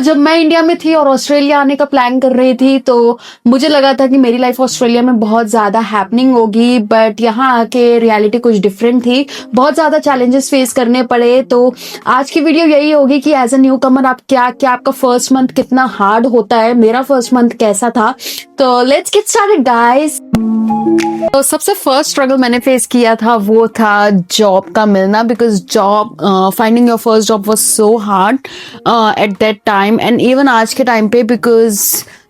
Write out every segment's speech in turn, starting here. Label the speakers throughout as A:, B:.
A: जब मैं इंडिया में थी और ऑस्ट्रेलिया आने का प्लान कर रही थी तो मुझे लगा था कि मेरी लाइफ ऑस्ट्रेलिया में बहुत ज़्यादा हैपनिंग होगी, बट यहाँ आके रियलिटी कुछ डिफरेंट थी। बहुत ज़्यादा चैलेंजेस फेस करने पड़े। तो आज की वीडियो यही होगी कि एज अ न्यू कमर आप क्या क्या आपका फर्स्ट मंथ कितना हार्ड होता है, मेरा फर्स्ट मंथ कैसा था। तो लेट्स गेट स्टार्टेड गाइस। तो सबसे फर्स्ट स्ट्रगल मैंने फेस किया था वो था जॉब का मिलना, because job finding your first job was so hard at that time and even आज के टाइम पे, because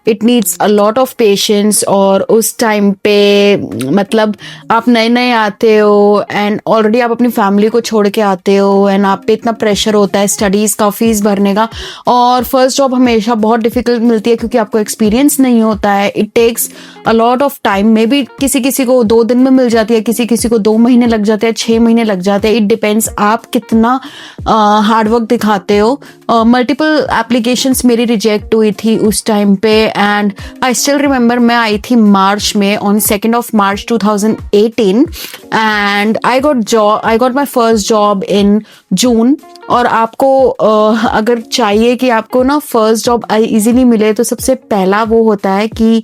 A: it needs a lot of patience. और उस टाइम पे मतलब आप नए नए आते हो एंड ऑलरेडी आप अपनी फैमिली को छोड़ के आते हो एंड आप पे इतना प्रेशर होता है स्टडीज़ का, फीस भरने का। और फर्स्ट जॉब हमेशा बहुत डिफिकल्ट मिलती है क्योंकि आपको एक्सपीरियंस नहीं होता है। It takes a lot of time. Maybe किसी किसी को 2 दिन में मिल जाती है, किसी किसी को 2 महीने लग जाते हैं, 6 महीने लग जाते हैं। इट डिपेंड्स आप कितना हार्ड वर्क दिखाते हो। मल्टीपल एप्लीकेशंस मेरी रिजेक्ट हुई थी उस टाइम पे एंड आई स्टिल रिमेंबर मैं आई थी मार्च में, on 2 March 2018 and I got my first job in June. और आपको अगर चाहिए कि आपको ना फर्स्ट जॉब इजीली मिले तो सबसे पहला वो होता है कि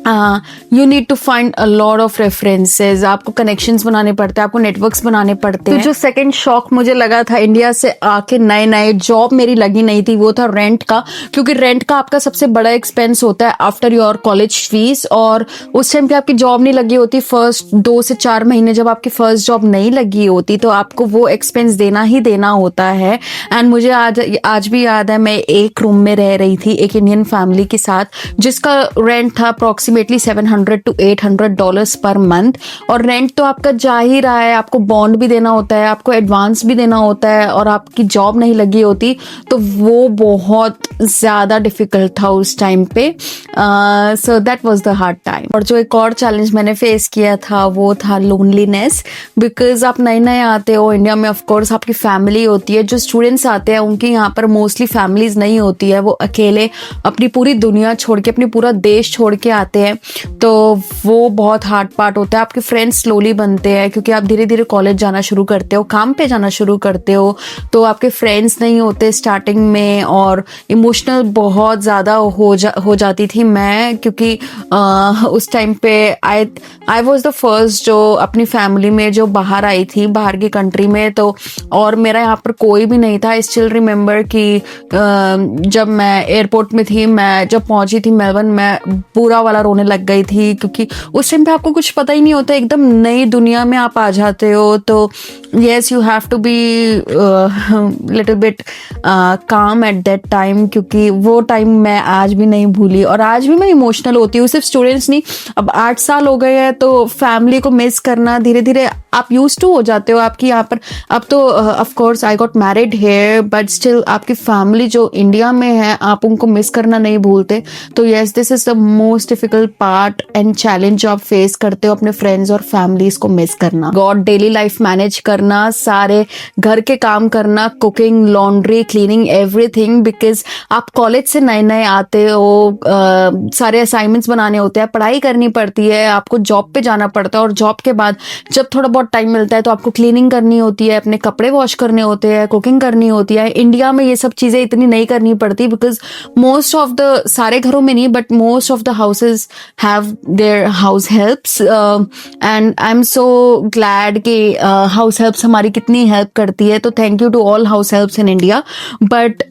A: you need to find a lot of references. आपको कनेक्शंस बनाने पड़ते हैं, आपको नेटवर्क्स बनाने पड़ते हैं। तो जो सेकंड शॉक मुझे लगा था इंडिया से आके नए नए जॉब मेरी लगी नहीं थी, वो था रेंट का। क्योंकि रेंट का आपका सबसे बड़ा एक्सपेंस होता है आफ्टर योर कॉलेज फीस। और उस टाइम पे आपकी जॉब नहीं लगी होती, फर्स्ट 2 से 4 महीने जब आपकी फर्स्ट जॉब नहीं लगी होती तो आपको वो एक्सपेंस देना ही देना होता है। एंड मुझे आज भी याद है, मैं एक रूम में रह रही थी एक इंडियन फैमिली के साथ जिसका रेंट था अप्रोक्सीमेटली $700 to $800 पर मंथ। और रेंट तो आपका जा ही रहा है, आपको बॉन्ड भी देना होता है, आपको एडवांस भी देना होता है और आपकी जॉब नहीं लगी होती तो वो बहुत ज़्यादा डिफिकल्ट था उस टाइम पे। So that was the hard time. और जो एक और चैलेंज मैंने फेस किया था वो था लोनलीनेस। बिकॉज आप नए नए आते हो इंडिया में, ऑफकोर्स आपकी फैमिली होती है। जो स्टूडेंट्स आते हैं उनकी यहाँ पर मोस्टली फैमिलीज नहीं होती है, वो अकेले अपनी पूरी दुनिया छोड़ के, अपनी पूरा देश छोड़ के आते हैं। तो वो बहुत हार्ड पार्ट होता है। आपके फ्रेंड्स स्लोली बनते हैं क्योंकि आप धीरे धीरे कॉलेज जाना शुरू करते हो, काम पे जाना शुरू करते हो, तो आपके फ्रेंड्स नहीं होते स्टार्टिंग में। और इमोशनल बहुत ज़्यादा हो जाती थी मैं, क्योंकि उस टाइम पे आई वॉज द फर्स्ट जो अपनी फैमिली में जो बाहर आई थी, बाहर की कंट्री में। तो और मेरा यहाँ पर कोई भी नहीं था। आई स्टिल रिमेंबर कि जब मैं एयरपोर्ट में थी, मैं जब पहुंची थी मेलबर्न, मैं पूरा वाला रोने लग गई थी क्योंकि उस टाइम पे आपको कुछ पता ही नहीं होता, एकदम नई दुनिया में आप आ जाते हो। तो yes, you have to be little bit calm at that time, क्योंकि वो टाइम मैं आज भी नहीं भूली और आज भी मैं इमोशनल होती हूँ। सिर्फ स्टूडेंट्स नहीं, अब 8 साल हो गए हैं तो फैमिली को मिस करना धीरे धीरे आप यूज टू हो जाते हो। आपकी यहाँ पर अब तो of course I got married here, but still आपकी फैमिली जो इंडिया में है आप उनको मिस करना नहीं भूलते। तो yes, this is the most difficult part and challenge जो आप फेस करते हो, अपने फ्रेंड्स और फैमिलीज को मिस करना। गॉड, डेली लाइफ मैनेज करना, सारे घर के काम करना, cooking, laundry, cleaning, everything. Because आप कॉलेज से नए नए आते हो, सारे असाइनमेंट्स बनाने होते हैं, पढ़ाई करनी पड़ती है, आपको जॉब पे जाना पड़ता है। और जॉब के बाद जब थोड़ा बहुत टाइम मिलता है तो आपको क्लीनिंग करनी होती है, अपने कपड़े वॉश करने होते हैं, कुकिंग करनी होती है। इंडिया में ये सब चीज़ें इतनी नहीं करनी पड़ती बिकॉज मोस्ट ऑफ द, सारे घरों में नहीं but most of the houses have their house helps. And I am so glad कि हाउस हेल्प्स हमारी कितनी हेल्प करती है। तो thank you to all house helps in India. But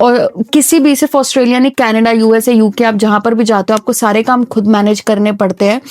A: और किसी भी, सिर्फ ऑस्ट्रेलिया नहीं, कनाडा, यूएसए, यूके, आप जहाँ पर भी जाते हो आपको सारे काम खुद मैनेज करने पड़ते हैं।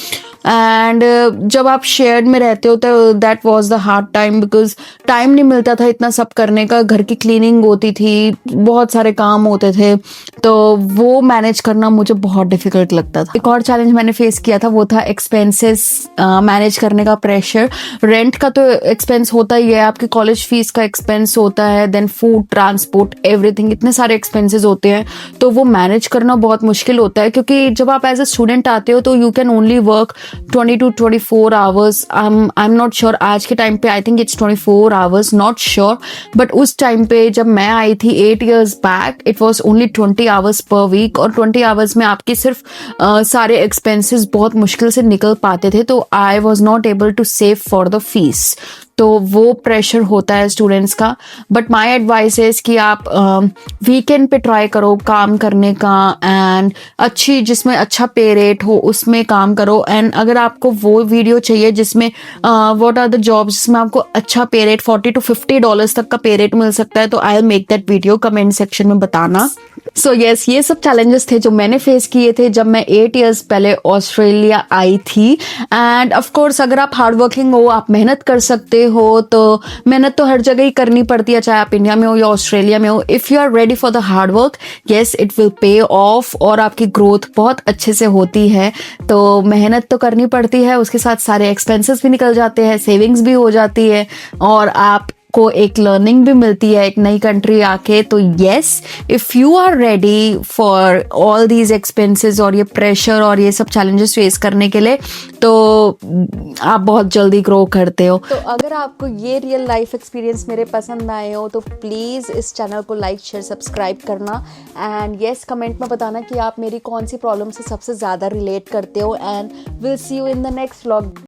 A: एंड जब आप शेयर्ड में रहते हो तो that was the hard time, because time नहीं मिलता था इतना सब करने का। घर की क्लीनिंग होती थी, बहुत सारे काम होते थे, तो वो मैनेज करना मुझे बहुत डिफिकल्ट लगता था। एक और चैलेंज मैंने फेस किया था वो था एक्सपेंसेस मैनेज करने का प्रेशर। रेंट का तो एक्सपेंस होता ही है, आपकी कॉलेज फीस का एक्सपेंस होता है, देन फूड, ट्रांसपोर्ट, एवरीथिंग, इतने सारे एक्सपेंसेस होते हैं। तो वो मैनेज करना बहुत मुश्किल होता है क्योंकि जब आप एज अ स्टूडेंट आते हो तो you can only work 20 to 24 hours. I'm not sure आज के टाइम पे, I think it's 24 hours, not sure. But उस टाइम पे जब मैं आई थी 8 years बैक, it was only 20 hours per week. और 20 hours में आपके सिर्फ सारे एक्सपेंसेस बहुत मुश्किल से निकल पाते थे। तो I was not able to save for the fees. तो वो प्रेशर होता है स्टूडेंट्स का। बट माय एडवाइस है कि आप वीकेंड पे ट्राई करो काम करने का, एंड अच्छी जिसमें अच्छा पे रेट हो उसमें काम करो। एंड अगर आपको वो वीडियो चाहिए जिसमें व्हाट आर द जॉब्स जिसमें आपको अच्छा पे रेट $40 to $50 तक का पे रेट मिल सकता है, तो I will make that video, comment section में बताना। सो यस, ये सब चैलेंजेस थे जो मैंने फेस किए थे जब मैं 8 years पहले ऑस्ट्रेलिया आई थी। एंड ऑफ कोर्स अगर आप हार्ड वर्किंग हो, आप मेहनत कर सकते हो, तो मेहनत तो हर जगह ही करनी पड़ती है, चाहे आप इंडिया में हो या ऑस्ट्रेलिया में हो। If you are ready for the hard work, yes it will pay off, और आपकी ग्रोथ बहुत अच्छे से होती है। तो मेहनत तो करनी पड़ती है, उसके साथ सारे एक्सपेंसेस भी निकल जाते हैं, सेविंग्स भी हो जाती है, और आप को एक लर्निंग भी मिलती है एक नई कंट्री आके। तो yes, if you are ready for all these expenses और ये प्रेशर और ये सब चैलेंजेस फेस करने के लिए, तो आप बहुत जल्दी ग्रो करते हो। तो अगर आपको ये रियल लाइफ एक्सपीरियंस मेरे पसंद आए हो तो प्लीज़ इस चैनल को लाइक शेयर सब्सक्राइब करना। एंड येस, कमेंट में बताना कि आप मेरी कौन सी प्रॉब्लम से सबसे ज़्यादा रिलेट करते हो। And will see you in the next vlog.